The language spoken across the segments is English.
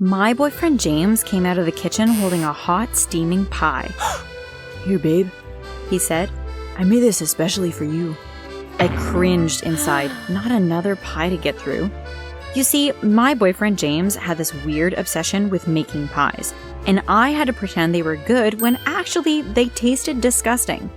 My boyfriend James came out of the kitchen holding a hot, steaming pie. "Here, babe," he said. "I made this especially for you." I cringed inside. Not another pie to get through. You see, my boyfriend James had this weird obsession with making pies, and I had to pretend they were good when actually they tasted disgusting.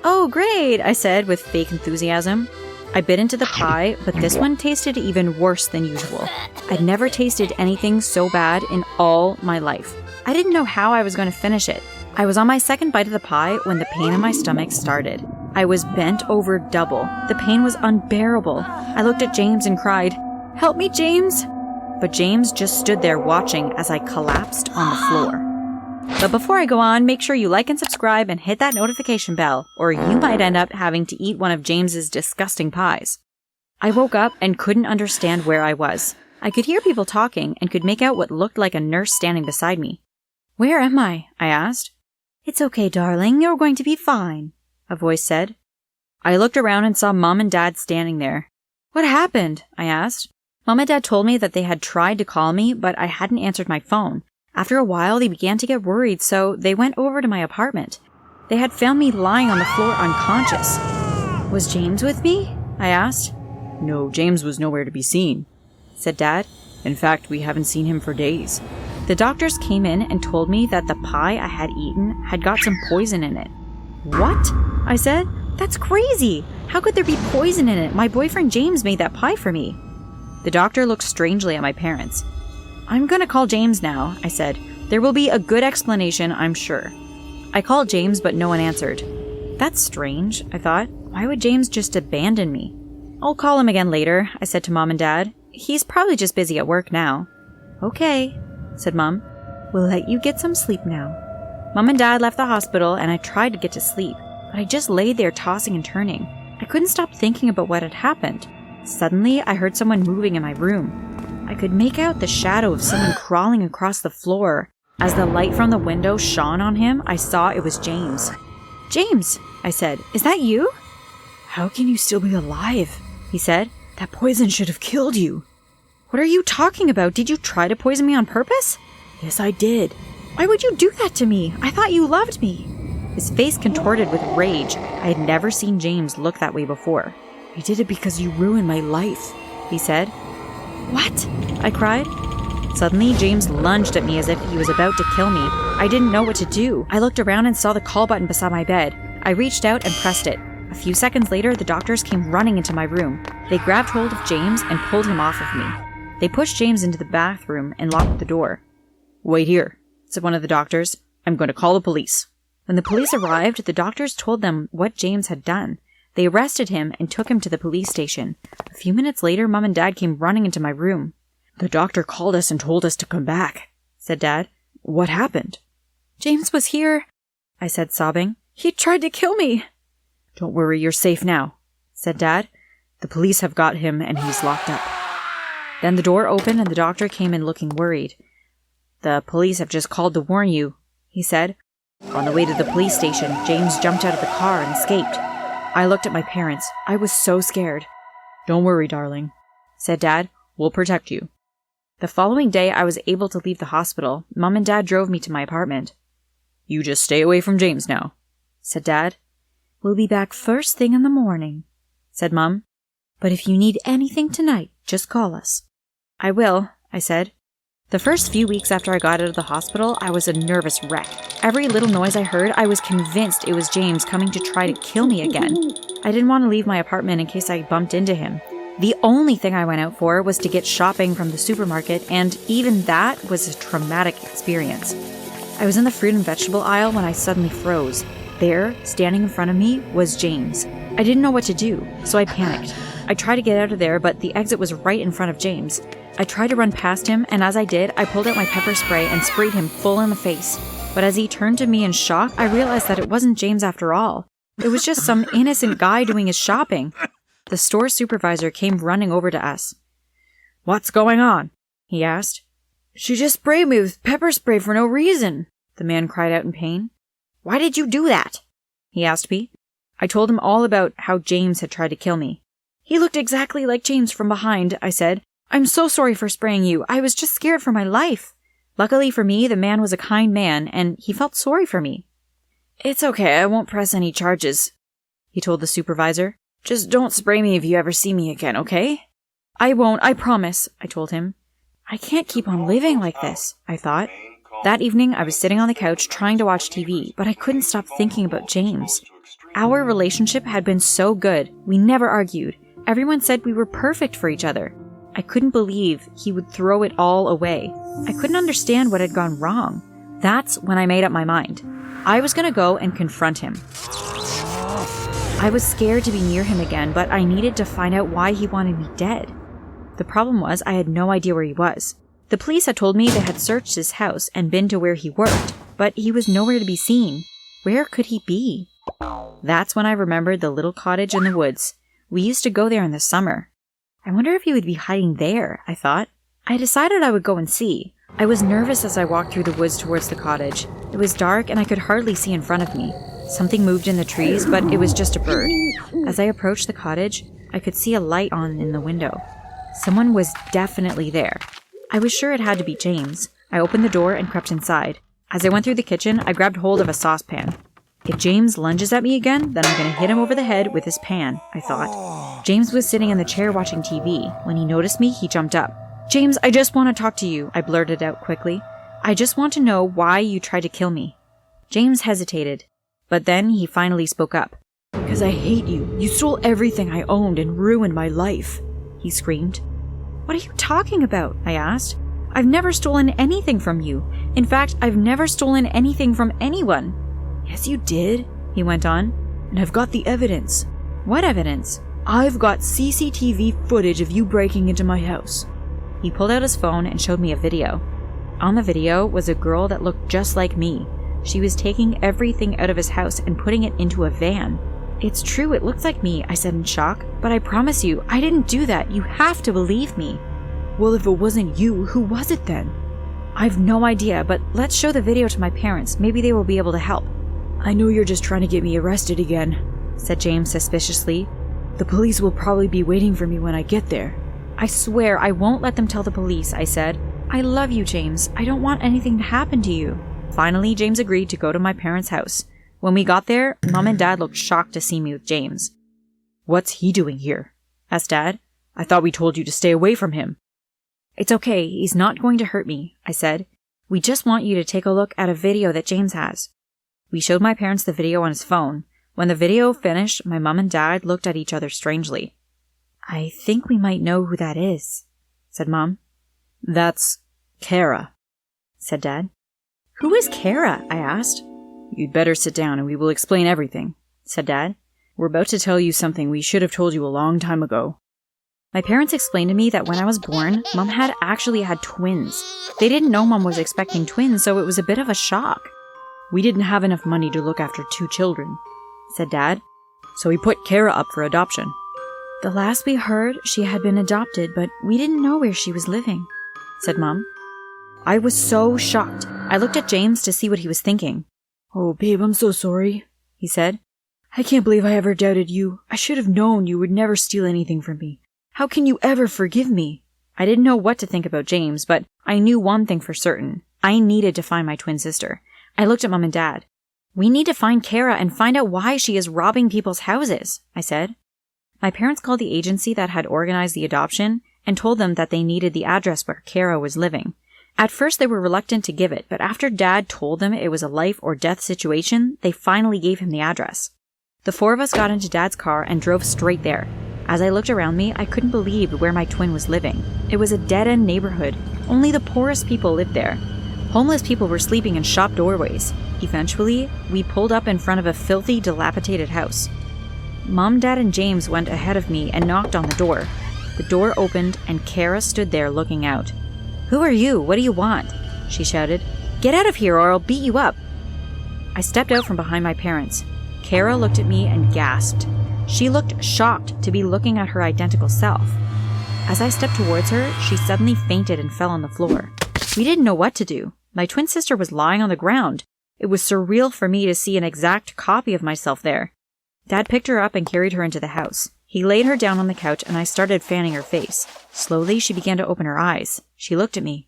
"Oh, great," I said with fake enthusiasm. I bit into the pie, but this one tasted even worse than usual. I'd never tasted anything so bad in all my life. I didn't know how I was going to finish it. I was on my second bite of the pie when the pain in my stomach started. I was bent over double. The pain was unbearable. I looked at James and cried, "Help me, James!" But James just stood there watching as I collapsed on the floor. But before I go on, make sure you like and subscribe and hit that notification bell, or you might end up having to eat one of James's disgusting pies. I woke up and couldn't understand where I was. I could hear people talking and could make out what looked like a nurse standing beside me. "Where am I?" I asked. "It's okay, darling. You're going to be fine," a voice said. I looked around and saw Mom and Dad standing there. "What happened?" I asked. Mom and Dad told me that they had tried to call me, but I hadn't answered my phone. After a while, they began to get worried, so they went over to my apartment. They had found me lying on the floor unconscious. "Was James with me?" I asked. "No, James was nowhere to be seen," said Dad. "In fact, we haven't seen him for days." The doctors came in and told me that the pie I had eaten had got some poison in it. "What?" I said. "That's crazy! How could there be poison in it? My boyfriend James made that pie for me." The doctor looked strangely at my parents. "I'm gonna call James now," I said. "There will be a good explanation, I'm sure." I called James, but no one answered. That's strange, I thought. Why would James just abandon me? "I'll call him again later," I said to Mom and Dad. "He's probably just busy at work now." "Okay," said Mom. "We'll let you get some sleep now." Mom and Dad left the hospital, and I tried to get to sleep, but I just laid there tossing and turning. I couldn't stop thinking about what had happened. Suddenly, I heard someone moving in my room. I could make out the shadow of someone crawling across the floor. As the light from the window shone on him, I saw it was James. "James," I said, "is that you?" "How can you still be alive?" he said. "That poison should have killed you." "What are you talking about? Did you try to poison me on purpose?" "Yes, I did." "Why would you do that to me? I thought you loved me." His face contorted with rage. I had never seen James look that way before. "I did it because you ruined my life," he said. "What?" I cried. Suddenly, James lunged at me as if he was about to kill me. I didn't know what to do. I looked around and saw the call button beside my bed. I reached out and pressed it. A few seconds later, the doctors came running into my room. They grabbed hold of James and pulled him off of me. They pushed James into the bathroom and locked the door. "Wait here," said one of the doctors. "I'm going to call the police." When the police arrived, the doctors told them what James had done. They arrested him and took him to the police station. A few minutes later, Mom and Dad came running into my room. "The doctor called us and told us to come back," said Dad. "What happened?" "James was here," I said, sobbing. "He tried to kill me." "Don't worry, you're safe now," said Dad. "The police have got him and he's locked up." Then the door opened and the doctor came in looking worried. "The police have just called to warn you," he said. On the way to the police station, James jumped out of the car and escaped. I looked at my parents. I was so scared. "Don't worry, darling," said Dad. "We'll protect you." The following day, I was able to leave the hospital. Mom and Dad drove me to my apartment. "You just stay away from James now," said Dad. "We'll be back first thing in the morning," said Mom. "But if you need anything tonight, just call us." "I will," I said. The first few weeks after I got out of the hospital, I was a nervous wreck. Every little noise I heard, I was convinced it was James coming to try to kill me again. I didn't want to leave my apartment in case I bumped into him. The only thing I went out for was to get shopping from the supermarket, and even that was a traumatic experience. I was in the fruit and vegetable aisle when I suddenly froze. There, standing in front of me, was James. I didn't know what to do, so I panicked. I tried to get out of there, but the exit was right in front of James. I tried to run past him, and as I did, I pulled out my pepper spray and sprayed him full in the face. But as he turned to me in shock, I realized that it wasn't James after all. It was just some innocent guy doing his shopping. The store supervisor came running over to us. "What's going on?" he asked. "She just sprayed me with pepper spray for no reason," the man cried out in pain. "Why did you do that?" he asked me. I told him all about how James had tried to kill me. "He looked exactly like James from behind," I said. "I'm so sorry for spraying you. I was just scared for my life." Luckily for me, the man was a kind man, and he felt sorry for me. "It's okay, I won't press any charges," he told the supervisor. "Just don't spray me if you ever see me again, okay?" "I won't, I promise," I told him. I can't keep on living like this, I thought. That evening, I was sitting on the couch trying to watch TV, but I couldn't stop thinking about James. Our relationship had been so good. We never argued. Everyone said we were perfect for each other. I couldn't believe he would throw it all away. I couldn't understand what had gone wrong. That's when I made up my mind. I was going to go and confront him. I was scared to be near him again, but I needed to find out why he wanted me dead. The problem was I had no idea where he was. The police had told me they had searched his house and been to where he worked, but he was nowhere to be seen. Where could he be? That's when I remembered the little cottage in the woods. We used to go there in the summer. I wonder if he would be hiding there, I thought. I decided I would go and see. I was nervous as I walked through the woods towards the cottage. It was dark and I could hardly see in front of me. Something moved in the trees, but it was just a bird. As I approached the cottage, I could see a light on in the window. Someone was definitely there. I was sure it had to be James. I opened the door and crept inside. As I went through the kitchen, I grabbed hold of a saucepan. If James lunges at me again, then I'm going to hit him over the head with his pan, I thought. James was sitting in the chair watching TV. When he noticed me, he jumped up. "James, I just want to talk to you," I blurted out quickly. "I just want to know why you tried to kill me." James hesitated, but then he finally spoke up. "Because I hate you. You stole everything I owned and ruined my life," he screamed. "What are you talking about?" I asked. "I've never stolen anything from you. In fact, I've never stolen anything from anyone." "Yes, you did," he went on. "And I've got the evidence." "What evidence?" "I've got CCTV footage of you breaking into my house." He pulled out his phone and showed me a video. On the video was a girl that looked just like me. She was taking everything out of his house and putting it into a van. "It's true, it looks like me," I said in shock. "But I promise you, I didn't do that. You have to believe me." "Well, if it wasn't you, who was it then?" "I've no idea, but let's show the video to my parents. Maybe they will be able to help." "I know you're just trying to get me arrested again," said James suspiciously. "The police will probably be waiting for me when I get there." "I swear I won't let them tell the police," I said. "I love you, James. I don't want anything to happen to you." Finally, James agreed to go to my parents' house. When we got there, Mom and Dad looked shocked to see me with James. "What's he doing here?" asked Dad. "I thought we told you to stay away from him." "It's okay. He's not going to hurt me," I said. "We just want you to take a look at a video that James has." We showed my parents the video on his phone. When the video finished, my mom and Dad looked at each other strangely. "I think we might know who that is," said Mom. "That's Kara," said Dad. "Who is Kara?" I asked. "You'd better sit down and we will explain everything," said Dad. "We're about to tell you something we should have told you a long time ago." My parents explained to me that when I was born, Mom had actually had twins. They didn't know Mom was expecting twins, so it was a bit of a shock. "We didn't have enough money to look after 2 children," said Dad, "so we put Kara up for adoption." "The last we heard, she had been adopted, but we didn't know where she was living," said Mom. I was so shocked. I looked at James to see what he was thinking. "Oh, babe, I'm so sorry," he said. "I can't believe I ever doubted you. I should have known you would never steal anything from me. How can you ever forgive me?" I didn't know what to think about James, but I knew one thing for certain. I needed to find my twin sister. I looked at Mom and Dad. "We need to find Kara and find out why she is robbing people's houses," I said. My parents called the agency that had organized the adoption and told them that they needed the address where Kara was living. At first they were reluctant to give it, but after Dad told them it was a life or death situation, they finally gave him the address. The 4 of us got into Dad's car and drove straight there. As I looked around me, I couldn't believe where my twin was living. It was a dead-end neighborhood. Only the poorest people lived there. Homeless people were sleeping in shop doorways. Eventually, we pulled up in front of a filthy, dilapidated house. Mom, Dad, and James went ahead of me and knocked on the door. The door opened, and Kara stood there looking out. "Who are you? What do you want?" she shouted. "Get out of here or I'll beat you up." I stepped out from behind my parents. Kara looked at me and gasped. She looked shocked to be looking at her identical self. As I stepped towards her, she suddenly fainted and fell on the floor. We didn't know what to do. My twin sister was lying on the ground. It was surreal for me to see an exact copy of myself there. Dad picked her up and carried her into the house. He laid her down on the couch and I started fanning her face. Slowly, she began to open her eyes. She looked at me.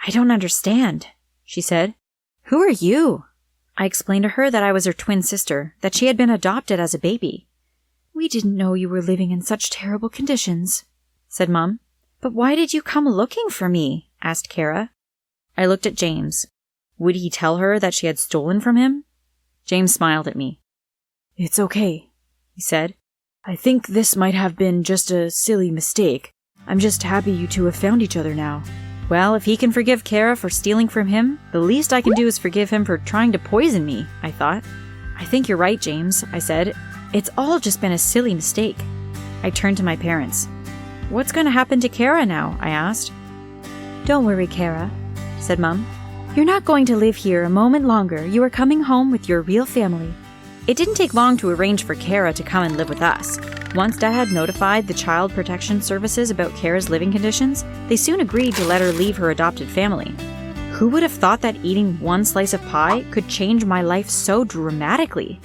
"I don't understand," she said. Who are you? I explained to her that I was her twin sister, that she had been adopted as a baby. We didn't know you were living in such terrible conditions, said Mom. But why did you come looking for me? Asked Kara. I looked at James. Would he tell her that she had stolen from him? James smiled at me. It's okay, he said. I think this might have been just a silly mistake. I'm just happy you two have found each other now. Well, if he can forgive Kara for stealing from him, the least I can do is forgive him for trying to poison me, I thought. I think you're right, James, I said. It's all just been a silly mistake. I turned to my parents. What's going to happen to Kara now? I asked. Don't worry, Kara, said Mum. You're not going to live here a moment longer. You are coming home with your real family. It didn't take long to arrange for Kara to come and live with us. Once Dad had notified the Child Protection Services about Kara's living conditions, they soon agreed to let her leave her adopted family. Who would have thought that eating one slice of pie could change my life so dramatically?